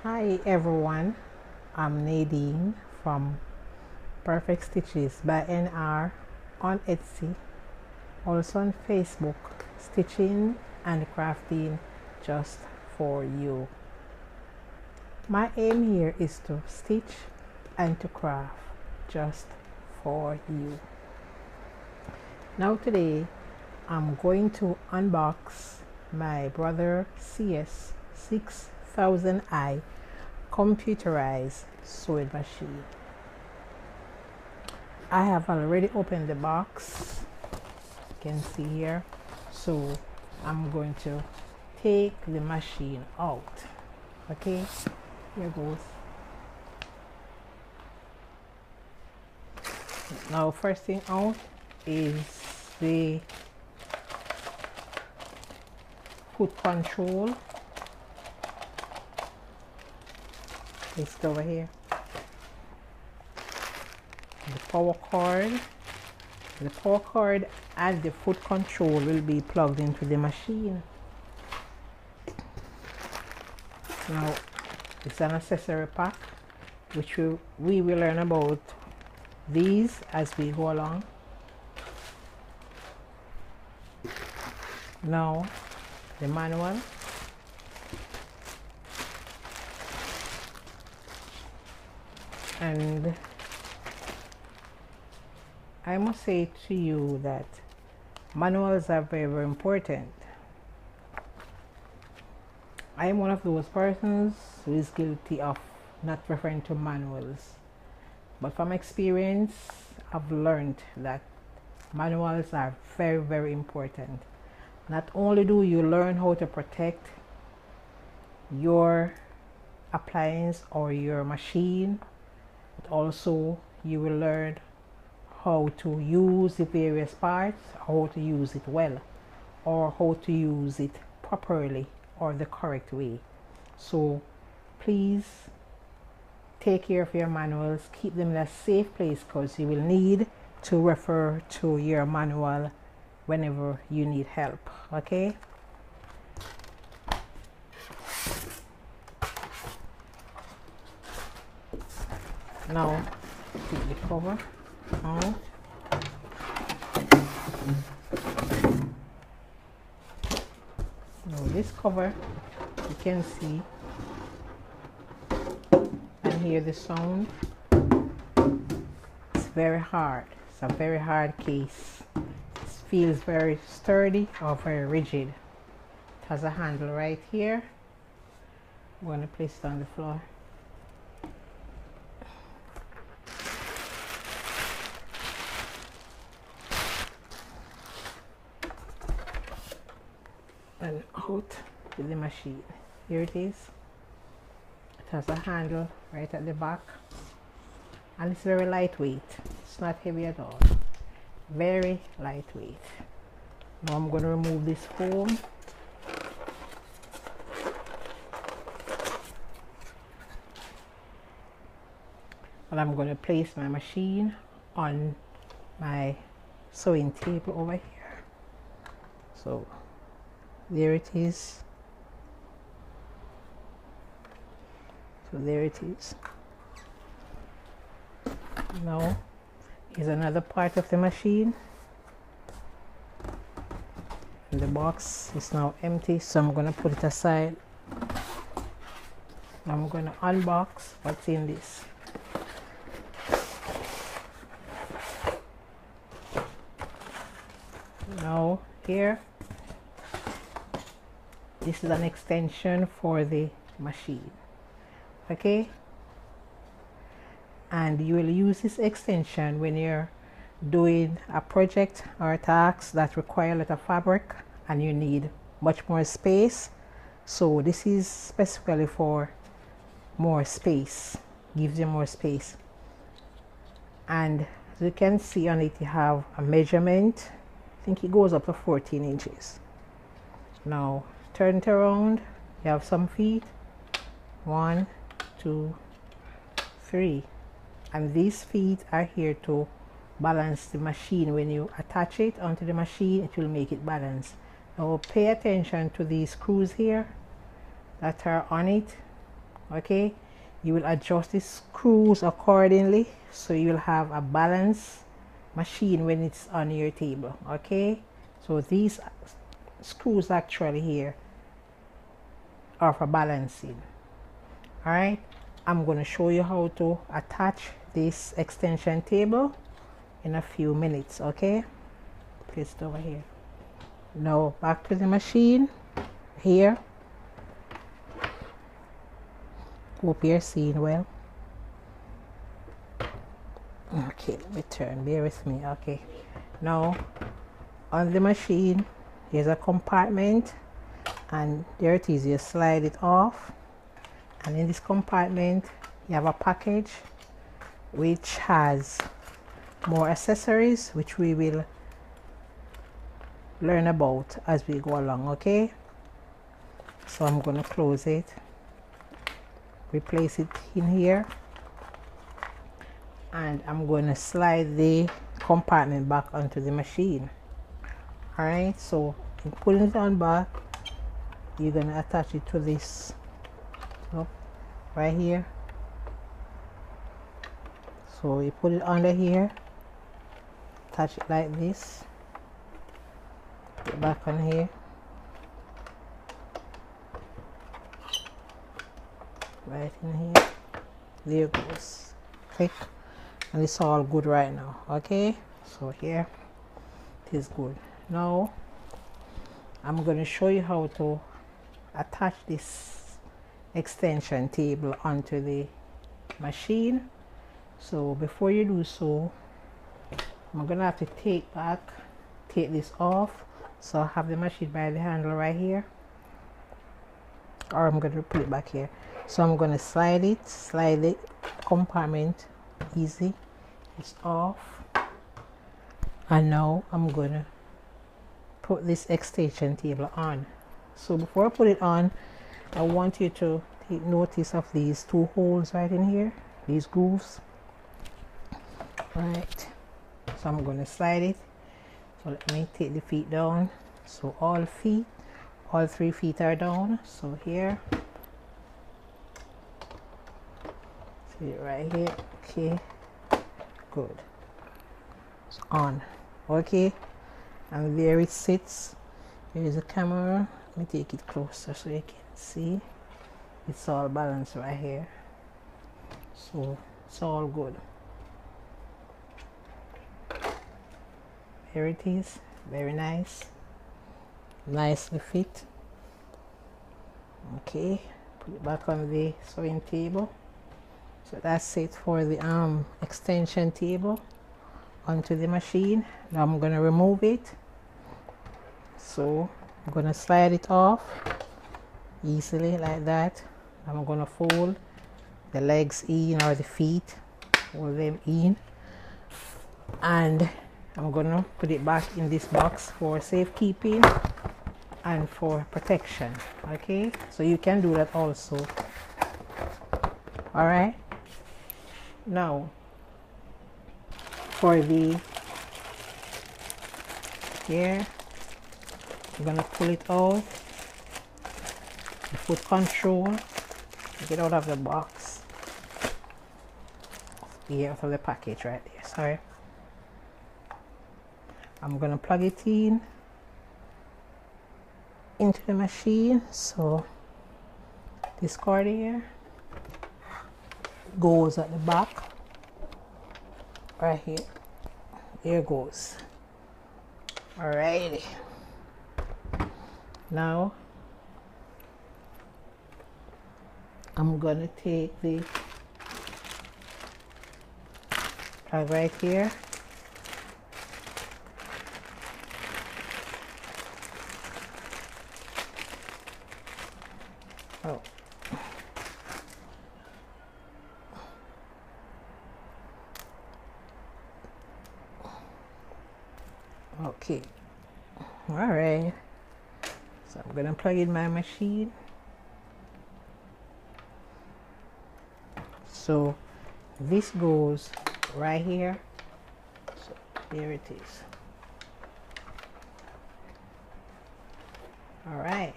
Hi everyone, I'm Nadine from Perfect Stitches by NR on Etsy, also on Facebook, Stitching and Crafting just for you. My aim here is to stitch and to craft just for you. Now today I'm going to unbox my brother CS-6000i Computerized sewing machine. I have already opened the box, you can see here, so I'm going to take the machine out. Okay, here goes. Now first thing out is the foot control. It's over here. The power cord. The power cord and the foot control will be plugged into the machine. Now it's an accessory pack, which we will learn about these as we go along. Now the manual. And I must say to you that manuals are very, very important. I am one of those persons who is guilty of not referring to manuals. But from experience, I've learned that manuals are very, very important. Not only do you learn how to protect your appliance or your machine, but also you will learn how to use the various parts, how to use it well, or how to use it properly or the correct way. So please take care of your manuals, keep them in a safe place, because you will need to refer to your manual whenever you need help. Okay, now take the cover out. Now this cover, you can see and hear the sound. It's very hard. It's a very hard case. It feels very sturdy or very rigid. It has a handle right here. I'm going to place it on the floor. And out with the machine. Here it is. It has a handle right at the back, and it's very lightweight. It's not heavy at all. Very lightweight. Now I'm going to remove this foam. And I'm going to place my machine on my sewing table over here. So there it is. So there it is. Now here's another part of the machine. And the box is now empty, so I'm going to put it aside. I'm going to unbox what's in this. Now here, this is an extension for the machine. Okay, and you will use this extension when you're doing a project or a task that require a lot of fabric and you need much more space. So this is specifically for more space, gives you more space. And as you can see on it, you have a measurement. I think it goes up to 14 inches. Now turn it around, you have some feet. 1, 2, 3, and these feet are here to balance the machine. When you attach it onto the machine, it will make it balance. Now pay attention to these screws here that are on it. Okay, you will adjust the screws accordingly so you'll have a balanced machine when it's on your table. Okay, so these screws actually here are for balancing. All right, I'm going to show you how to attach this extension table in a few minutes. Okay, place it over here. Now back to the machine here. Hope you're seeing well. Okay, let me turn, bear with me. Okay, now on the machine here's a compartment, and there it is. You slide it off, and in this compartment you have a package which has more accessories which we will learn about as we go along. Okay, so I'm going to close it, replace it in here, and I'm going to slide the compartment back onto the machine. All right, so in putting it on back, you're going to attach it to this right here. So you put it under here, attach it like this, put it back on here, right in here, there it goes, click, and it's all good right now. Okay, so here it is good. Now I'm going to show you how to attach this extension table onto the machine. So before you do so, I'm going to have to take this off. So I have the machine by the handle right here, or I'm going to put it back here. So I'm going to slide the compartment easy. It's off, and now I'm going to put this extension table on. So before I put it on, I want you to take notice of these two holes right in here, these grooves. Right, so I'm going to slide it. So let me take the feet down. So all 3 feet are down. So here, see it right here. Okay, good. It's on. Okay, and there it sits. There is a camera. Let me take it closer so you can see. It's all balanced right here. So it's all good. There it is, very nice, nicely fit. Okay, put it back on the sewing table. So that's it for the extension table onto the machine. Now I'm going to remove it. So I'm going to slide it off easily like that. I'm going to fold the legs in, or the feet, fold them in, and I'm gonna put it back in this box for safekeeping and for protection. Okay, so you can do that also. All right, now for the here, I'm gonna pull it out, the foot control, get out of the box, get out of the package right there. Sorry. I'm going to plug it in into the machine. So this cord here goes at the back right here. Here goes. Alrighty. Now I'm going to take the plug right here. Oh. Okay. All right. So I'm gonna plug in my machine. So this goes right here. So there it is. All right.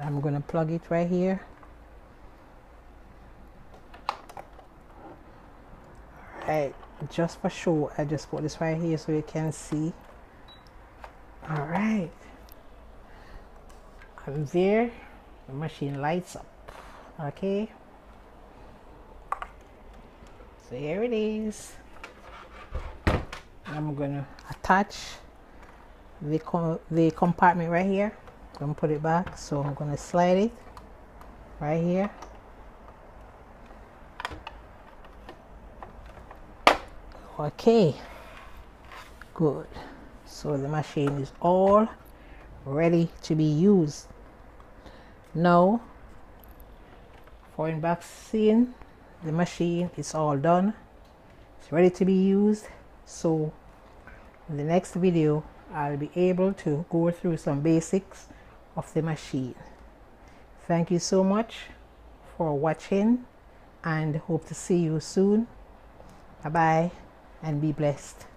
I'm going to plug it right here. Alright, just for show, I just put this right here so you can see. Alright, and there the machine lights up. Okay, so here it is. I'm gonna attach the compartment right here. I'm gonna put it back, so I'm gonna slide it right here. Okay, good. So the machine is all ready to be used. Now, for unboxing, the machine is all done. It's ready to be used. So in the next video, I'll be able to go through some basics of the machine. Thank you so much for watching and hope to see you soon. Bye bye and be blessed.